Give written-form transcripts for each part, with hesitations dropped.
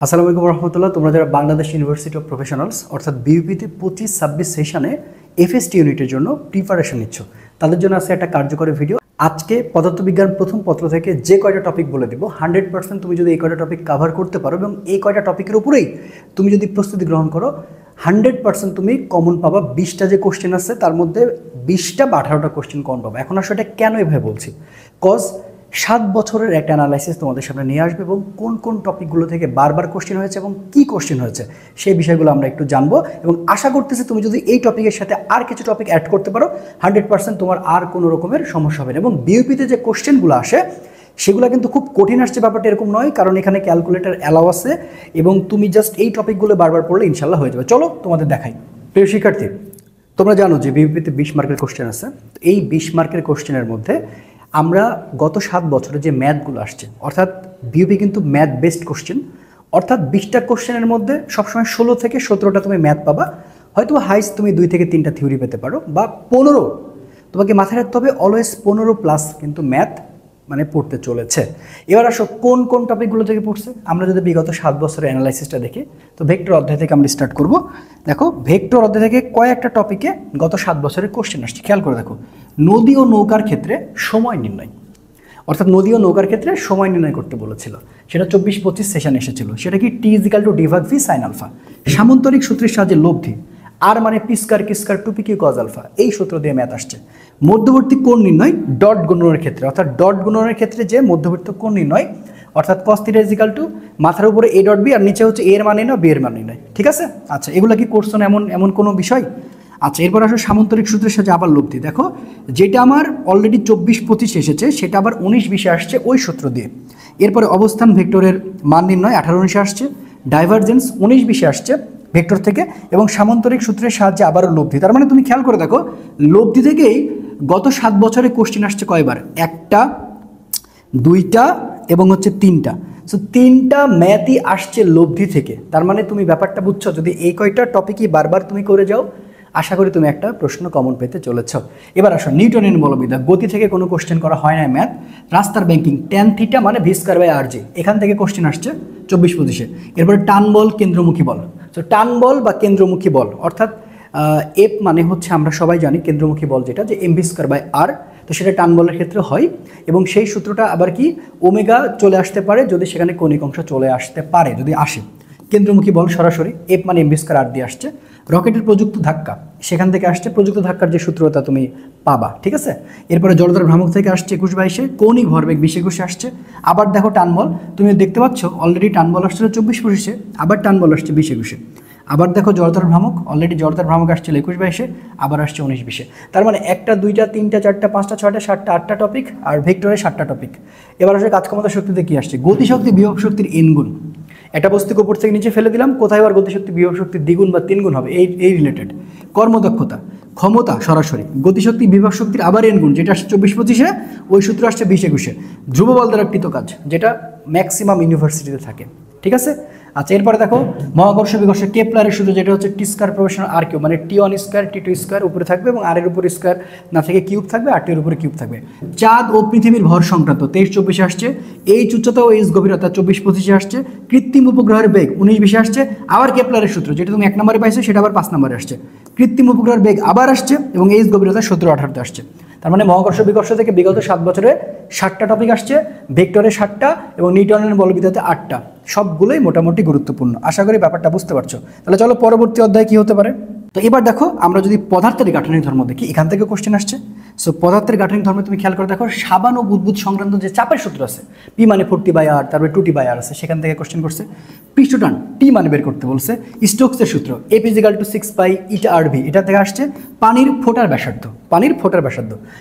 আসসালামু আলাইকুম রহমতুল্লাহ। তোমরা যারা বাংলাদেশ ইউনিভার্সিটি অফ প্রফেশনালস অর্থাৎ বিইউপিতে 25-26 সেশনে এফএসটি ইউনিটের জন্য প্রিপারেশন নিচ্ছ, তাদের জন্য আছে একটা কার্যকরী ভিডিও। আজকে পদার্থবিজ্ঞান প্রথম পত্র থেকে যে কয়টা টপিক বলে দিব 100% তুমি যদি এই কয়টা টপিক কভার করতে পারো এবং এই কয়টা টপিকের উপরেই তুমি যদি প্রস্তুতি গ্রহণ করো 100% তুমি কমন পাবা। 20টা যে কোশ্চেন আছে তার মধ্যে 20টা বা 18টা কোশ্চেন কমন পাবা। এখন আসলে এটা কেন এভাবে বলছি, কজ 7 বছরের একটা অ্যানালাইসিস তোমাদের সামনে নিয়ে আসবে এবং কোন কোন টপিকগুলো থেকে বারবার কোশ্চেন হয়েছে এবং কি কোশ্চেন হয়েছে সেই বিষয়গুলো আমরা একটু জানবো এবং আশা করতেছি তুমি যদি এই টপিকের সাথে আর কিছু টপিক অ্যাড করতে পারো 100% তোমার আর কোনো রকমের সমস্যা হবে না। এবং বিইউপিতে যে কোশ্চেনগুলো আসে সেগুলো কিন্তু খুব কঠিন আসছে, ব্যাপারটা এরকম নয়, কারণ এখানে ক্যালকুলেটর অ্যালাউ আছে এবং তুমি জাস্ট এই টপিকগুলো বারবার পড়লে ইনশাল্লাহ হয়ে যাবে। চলো তোমাদের দেখাই। প্রিয় শিক্ষার্থী, তোমরা জানো যে বিইউপিতে 20 মার্কের কোশ্চেন আছে। এই 20 মার্কের কোশ্চেনের মধ্যে আমরা গত 7 বছরে যে ম্যাথগুলো আসছে, অর্থাৎ বিইউপি কিন্তু ম্যাথ বেসড কোশ্চেন, অর্থাৎ 20টা কোশ্চেনের মধ্যে সবসময় 16 থেকে 17টা তুমি ম্যাথ পাবা। হয়তো হাইস্ট তুমি 2 থেকে 3টা থিওরি পেতে পারো বা 15। তোমাকে মাথায় রাখতে হবে অলওয়েজ 15+ কিন্তু ম্যাথ মানে পড়তে চলেছে। এবার আসো কোন কোন টপিকগুলো থেকে পড়ছে। আমরা যদি বিগত 7 বছরের অ্যানালাইসিসটা দেখি তো ভেক্টর অধ্যায় থেকে আমরা স্টার্ট করব। দেখো ভেক্টর অধ্যায় থেকে কয়েকটা টপিকে গত 7 বছরের কোশ্চেন আসছে, খেয়াল করে দেখো। নদী ও নৌকার ক্ষেত্রে সময় নির্ণয়, অর্থাৎ নদী ও নৌকার ক্ষেত্রে সময় নির্ণয় করতে বলেছিল, সেটা 24-25 সেশনে এসেছিল। সেটা কি টি ইজিক্যাল টু ডি ভাগ ভি সাইন আলফা। সামান্তরিক সূত্রের সাহায্যে লব্ধি, আর মানে P square Q square 2p Q cos alpha, এই সূত্র দিয়ে ম্যাথ আসছে। মধ্যবর্তী কোণ নির্ণয় ডট গুণনের ক্ষেত্রে, অর্থাৎ ডট গুণনের ক্ষেত্রে যে মধ্যবর্তী কোণ নির্ণয়, অর্থাৎ cos θ ইজিক্যাল টু মাথার উপরে a ডট বি আর নিচে হচ্ছে a এর মান নির্ণয় বি এর মান নির্ণয়। ঠিক আছে, আচ্ছা এগুলো কি করছো না এমন কোনো বিষয়? আচ্ছা এরপর আসো সামান্তরিক সূত্রের সাথে আবার লব্ধি। দেখো যেটা আমার অলরেডি 24-25 এসেছে সেটা আবার 19-20 আসছে ওই সূত্র দিয়ে। এরপরে অবস্থান ভেক্টরের মান নির্ণয় 18-19 আসছে, ডাইভারজেন্স 19-20 আসছে ভেক্টর থেকে, এবং সামান্তরিক সূত্রের সাহায্যে আবারও লব্ধি। তার মানে তুমি খেয়াল করে দেখো লব্ধি থেকেই গত 7 বছরে কোশ্চেন আসছে কয়বার, 1টা 2টা এবং হচ্ছে 3টা। সো 3টা ম্যাথই আসছে লব্ধি থেকে। তার মানে তুমি ব্যাপারটা বুঝছো, যদি এই কয়টা টপিকই বারবার তুমি করে যাও আশা করি তুমি একটা প্রশ্ন কমন পেতে চলেছ। এবার আসো নিউটনের বলবিদ্যা, গতি থেকে কোনো কোশ্চেন করা হয় না ম্যাথ। রাস্তার ব্যাংকিং tan θ মানে ভি স্কয়ার বাই আর জি, এখান থেকে কোশ্চেন আসছে 24-25-এ। এরপরে টান বল কেন্দ্রমুখী বল। তো টান বল বা কেন্দ্রমুখী বল অর্থাৎ এফ মানে হচ্ছে আমরা সবাই জানি কেন্দ্রমুখী বল যেটা, যে এমভি স্কয়ার বাই আর, তো সেটা টান বলের ক্ষেত্রে হয় এবং সেই সূত্রটা আবার কি ওমেগা চলে আসতে পারে যদি সেখানে কৌণিক অংশ চলে আসতে পারে, যদি আসে। কেন্দ্রমুখী বল সরাসরি এফ মানে এমভি স্কয়ার আর দিয়ে আসছে। রকেটের প্রযুক্ত ধাক্কা সেখান থেকে আসছে, প্রযুক্ত ধাক্কার যে সূত্রটা তুমি পাবা। ঠিক আছে, এরপরে জড়তার ভ্রামক থেকে আসছে 21-22-এ, কৌণিক ভরবেগ 20-21-এ আসছে। আবার দেখো টান বল, তুমি দেখতে পাচ্ছ অলরেডি টান বল আসছিল 24-25-এ, আবার টান বল আসছে 20-21-এ। আবার দেখো জড়তার ভ্রামক, অলরেডি জড়তার ভ্রামক আসছিল 21-22-এ, আবার আসছে 19-20-এ। তার মানে 1টা 2টা 3টা 4টা 5টা 6টা 7টা 8টা টপিক আর ভেক্টরে 7টা টপিক। এবার আসলে কাজক্ষমতা শক্তিতে কি আসছে, গতিশক্তি বিভব শক্তির n গুণ। একটা বস্তুকে উপর থেকে নিচে ফেলে দিলাম, কোথায় আবার গতিশক্তি বিভব শক্তির দ্বিগুণ বা 3 গুণ হবে, এই রিলেটেড। কর্মদক্ষতা ক্ষমতা সরাসরি গতিশক্তি বিভব শক্তির আবার n গুণ, যেটা আসছে 24-25-এ, ওই সূত্র আসছে 20-21-এ। ধ্রুব বল দ্বারা কৃত কাজ, যেটা ম্যাক্সিমাম ইউনিভার্সিটিতে থাকে। ঠিক আছে, আচ্ছা এরপরে দেখো মহাকর্ষ বিকর্ষ কেপলারের সূত্র, যেটা হচ্ছে টি স্কয়ার প্রপোর্শনাল আর কিউব, মানে টি1 স্কয়ার টি2 স্কয়ার উপরে থাকবে এবং আর এর উপরে স্কয়ার না থেকে কিউব থাকবে, আর টি এর উপরে কিউব থাকবে। চাঁদ ও পৃথিবীর ভর সংক্রান্ত 23-24-এ আসছে। এইচ উচ্চতা ও এইচ গভীরতা 24-25-এ আসছে। কৃত্রিম উপগ্রহের বেগ 19-20-এ আসছে। আবার কেপলারের সূত্র যেটা তুমি 1 নম্বরে পাইছো সেটা আবার 5 নম্বরে আসছে। কৃত্রিম উপগ্রহের বেগ আবার আসছে এবং এইচ গভীরতা 17-18-তে আসছে। তার মানে মহাকর্ষ বিকর্ষ থেকে বিগত 7 বছরে 7টা টপিক আসছে, ভেক্টরে 7টা এবং নিউটনের বলবিদ্যাতে 8টা। সবগুলোই মোটামুটি গুরুত্বপূর্ণ। আশা করি ব্যাপারটা বুঝতে পারছো। তাহলে চলো পরবর্তী অধ্যায় কি হতে পারে। তো এবার দেখো আমরা যদি পদার্থের গাঠনিক ধর্ম দেখি, এখান থেকে কোশ্চেন আসছে। সো পদার্থের গাঠনিক ধর্মে তুমি খেয়াল করে দেখো সাবান ও বুদবুদ সংক্রান্ত যে চাপের সূত্র আছে, পি মানে 40/r, তারপরে 2t/r আছে, সেখান থেকে কোশ্চেন করছে। পৃষ্ঠটান টি মানে বের করতে বলছে। স্টোকসের সূত্র F is equal two 6π/r V, এটা থেকে আসছে। পানির ফোঁটার ব্যাসার্ধ,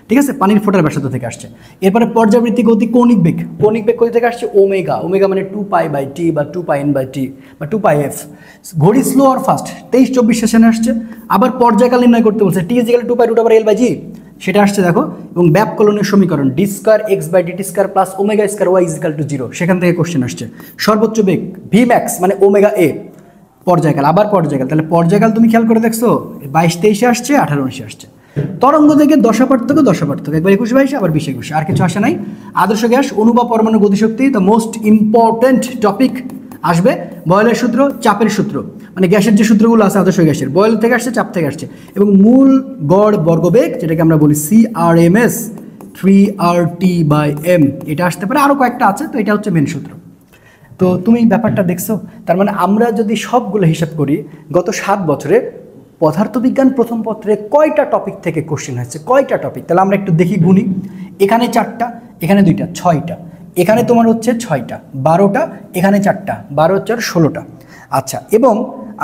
ঠিক আছে, পানির ফোঁটার ব্যাসার্ধ থেকে আসছে। এরপরে পর্যাবৃত্তি গতি কৌণিক বেগ কোথা থেকে আসছে, ওমেগা মানে 2π/t বা 2πn/t বা 2πf। ঘড়ি স্লো আর ফাস্ট 23-24 সেশনে আসছে। আবার পর্যায়কাল নির্ণয় করতে বলছে, টি ইজিক্যাল টু 2π√L/g, সেটা আসছে দেখো। এবং ব্যাপকলনের সমীকরণ D square x/dt square plus omega square y equal to 0, সেখান থেকে কোশ্চেন আসছে। সর্বোচ্চ বেগ ভি ম্যাক্স মানে ওমেগা এ। পর্যায়কাল আবার পর্যায়কাল, তাহলে পর্যায়কাল তুমি খেয়াল করে দেখছো 22-23-এ আসছে, 18-19-এ আসছে। তরঙ্গ থেকে দশা পার্থক্য একবার 21-22, আবার 20-21, আর কিছু আসে নাই। আদর্শ গ্যাস, অণু বা পরমাণু গতিশক্তি, দ্য মোস্ট ইম্পর্টেন্ট টপিক আসবে বয়েলের সূত্র, চাপের সূত্র, মানে গ্যাসের যে সূত্রগুলো আছে আদর্শ গ্যাসের, বয়েল থেকে আসছে, চাপ থেকে আসছে, এবং মূল গড় বর্গবেগ যেটাকে আমরা বলি CRMS 3RT/m, এটা আসতে পারে, আরও কয়েকটা আছে, তো এটা হচ্ছে মেন সূত্র। তো তুমি ব্যাপারটা দেখছো, তার মানে আমরা যদি সবগুলো হিসাব করি গত 7 বছরে পদার্থবিজ্ঞান প্রথম পত্রে কয়টা টপিক থেকে কোশ্চেন হয়েছে, কয়টা টপিক, তাহলে আমরা একটু দেখি গুনি। এখানে 4টা, এখানে 2টা, 6টা, এখানে তোমার হচ্ছে 6টা, 12টা, এখানে 4টা, 12 4 16টা। আচ্ছা, এবং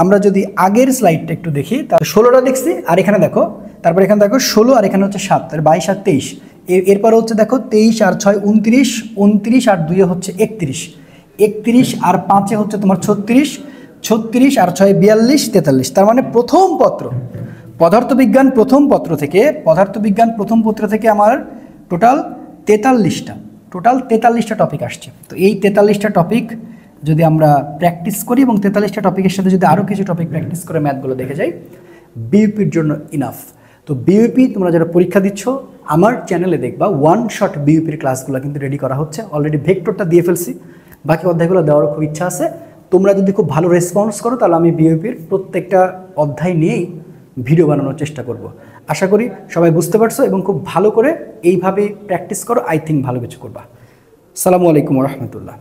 আমরা যদি আগের স্লাইডটা একটু দেখি, তাহলে 16টা দেখছি, আর এখানে দেখো, তারপর এখানে দেখো 16, আর এখানে হচ্ছে 7, তাহলে 22 আর 23, এরপর হচ্ছে দেখো 23 আর 6 29, 29 আর 2 হচ্ছে 31, 31 আর 5 হচ্ছে তোমার 36, 36 আর 6 42, 43। তার মানে প্রথম পত্র পদার্থবিজ্ঞান প্রথম পত্র থেকে আমার টোটাল 43টা টপিক আসছে। তো এই 43টা টপিক যদি আমরা প্র্যাকটিস করি এবং 43টা টপিকের সাথে যদি আরও কিছু টপিক প্র্যাকটিস করে ম্যাথগুলো দেখে যাই, বিইউপির জন্য ইনাফ। তো বিইউপি তোমরা যারা পরীক্ষা দিচ্ছ আমার চ্যানেলে দেখবা ওয়ান শট বিইউপির ক্লাসগুলো কিন্তু রেডি করা হচ্ছে, অলরেডি ভেক্টরটা দিয়ে ফেলছি, বাকি অধ্যায়গুলো দেওয়ারও খুব ইচ্ছা আছে। তোমরা যদি খুব ভালো রেসপন্স করো তাহলে আমি বিইউপির প্রত্যেকটা অধ্যায় নিয়েই ভিডিও বানানোর চেষ্টা করব। আশা করি সবাই বুঝতে পারছো এবং খুব ভালো করে এইভাবে প্র্যাকটিস করো, আই থিঙ্ক ভালো কিছু করবা। আসসালামু আলাইকুম ওয়া রাহমাতুল্লাহ।